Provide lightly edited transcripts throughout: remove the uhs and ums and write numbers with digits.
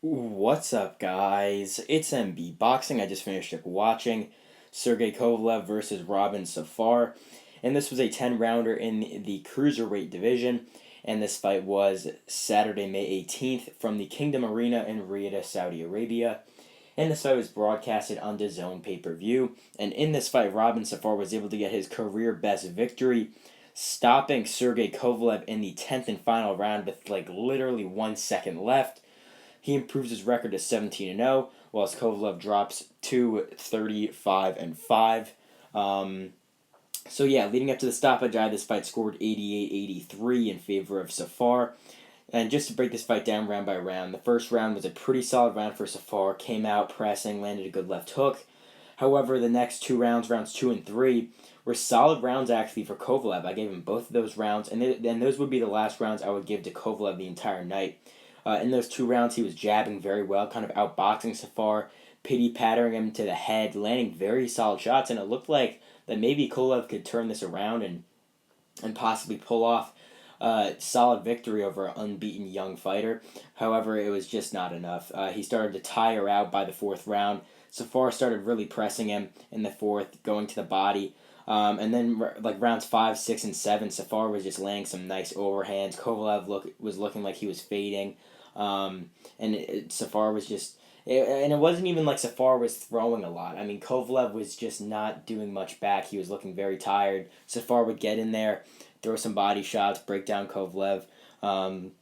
What's up, guys? It's MB Boxing. I just finished up watching Sergey Kovalev versus Robin Safar, and this was a 10-rounder in the cruiserweight division. And this fight was Saturday, May 18th from the Kingdom Arena in Riyadh, Saudi Arabia. And this fight was broadcasted on DAZN pay-per-view. And in this fight, Robin Safar was able to get his career best victory, stopping Sergey Kovalev in the 10th and final round with literally 1 second left. He improves his record to 17-0, whilst Kovalev drops to 35-5. So yeah, leading up to the stoppage, this fight scored 88-83 in favor of Safar. And just to break this fight down round by round, the first round was a pretty solid round for Safar. Came out pressing, landed a good left hook. However, the next two rounds, rounds 2 and 3, were solid rounds actually for Kovalev. I gave him both of those rounds, and those would be the last rounds I would give to Kovalev the entire night. In those two rounds, he was jabbing very well, kind of outboxing Safar, pity-pattering him to the head, landing very solid shots, and it looked like that maybe Kovalev could turn this around and possibly pull off a solid victory over an unbeaten young fighter. However, it was just not enough. He started to tire out by the fourth round. Safar started really pressing him in the fourth, going to the body. And then rounds 5, 6, and 7, Safar was just laying some nice overhands. Kovalev was looking like he was fading. Safar was just, and it wasn't even like Safar was throwing a lot. I mean, Kovalev was just not doing much back. He was looking very tired. Safar would get in there, throw some body shots, break down Kovalev. And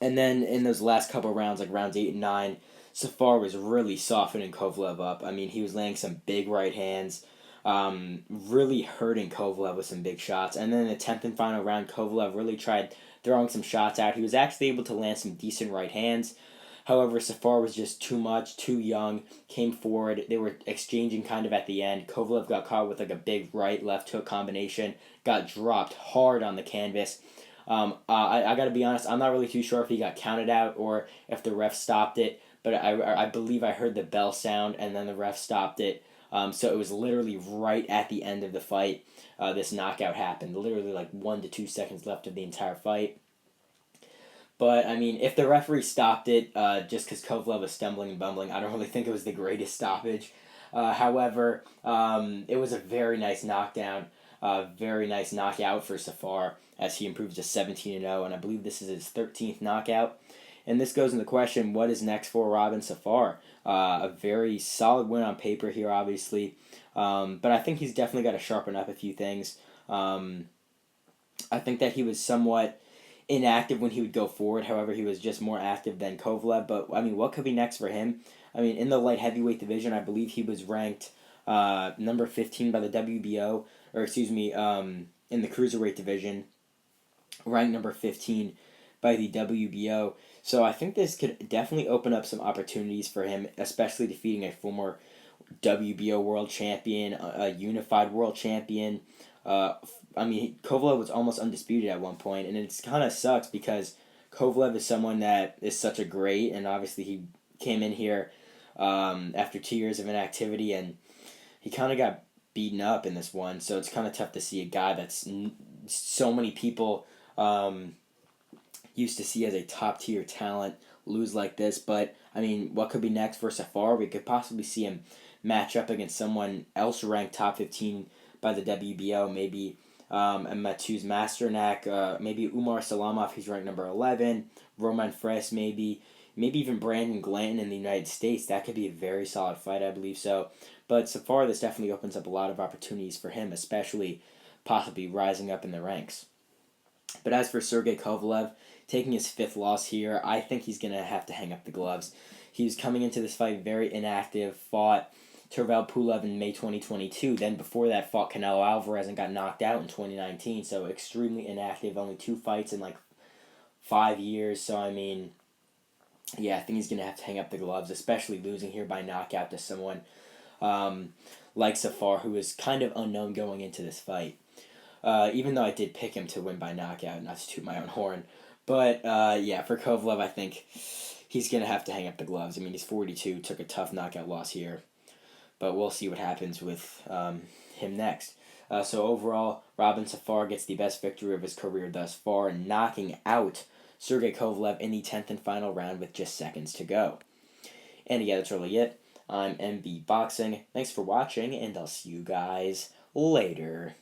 then in those last couple rounds, like rounds 8 and 9, Safar was really softening Kovalev up. I mean, he was laying some big right hands, really hurting Kovalev with some big shots. And then in the 10th and final round, Kovalev really tried throwing some shots out. He was actually able to land some decent right hands. However, Safar was just too much, too young, came forward. They were exchanging kind of at the end. Kovalev got caught with like a big right-left hook combination, got dropped hard on the canvas. I got to be honest, I'm not really too sure if he got counted out or if the ref stopped it, but I believe I heard the bell sound and then the ref stopped it. So it was literally right at the end of the fight. This knockout happened. Literally like 1 to 2 seconds left of the entire fight. But, I mean, if the referee stopped it just because Kovalev was stumbling and bumbling, I don't really think it was the greatest stoppage. However, it was a very nice knockdown, very nice knockout for Safar as he improves to 17-0, and I believe this is his 13th knockout. And this goes into the question, what is next for Robin Safar? A very solid win on paper here, obviously. But I think he's definitely got to sharpen up a few things. I think that he was somewhat inactive when he would go forward. However, he was just more active than Kovalev. But, I mean, what could be next for him? I mean, in the light heavyweight division, I believe he was ranked number 15 by the WBO, or excuse me, in the cruiserweight division, ranked number 15 by the WBO. So I think this could definitely open up some opportunities for him, especially defeating a former WBO world champion, a unified world champion. I mean, Kovalev was almost undisputed at one point, and it kind of sucks because Kovalev is someone that is such a great, and obviously he came in here after 2 years of inactivity, and he kind of got beaten up in this one, so it's kind of tough to see a guy that's so many people used to see as a top-tier talent lose like this. But, I mean, what could be next for Safar? We could possibly see him match up against someone else ranked top 15 by the WBO, maybe Mateusz Masternak, maybe Umar Salamov, who's ranked number 11, Roman Fres, maybe even Brandon Glanton in the United States. That could be a very solid fight, I believe so. But so far, this definitely opens up a lot of opportunities for him, especially possibly rising up in the ranks. But as for Sergey Kovalev, taking his 5th loss here, I think he's going to have to hang up the gloves. He was coming into this fight very inactive, fought Tervel Pulev in May 2022. Then before that, fought Canelo Alvarez and got knocked out in 2019. So extremely inactive, only 2 fights in like 5 years. So, I mean, yeah, I think he's going to have to hang up the gloves, especially losing here by knockout to someone like Safar, who was kind of unknown going into this fight. Even though I did pick him to win by knockout, not to toot my own horn. But, yeah, for Kovalev, I think he's going to have to hang up the gloves. I mean, he's 42, took a tough knockout loss here. But we'll see what happens with him next. So overall, Robin Safar gets the best victory of his career thus far, knocking out Sergey Kovalev in the 10th and final round with just seconds to go. And yeah, that's really it. I'm MB Boxing. Thanks for watching, and I'll see you guys later.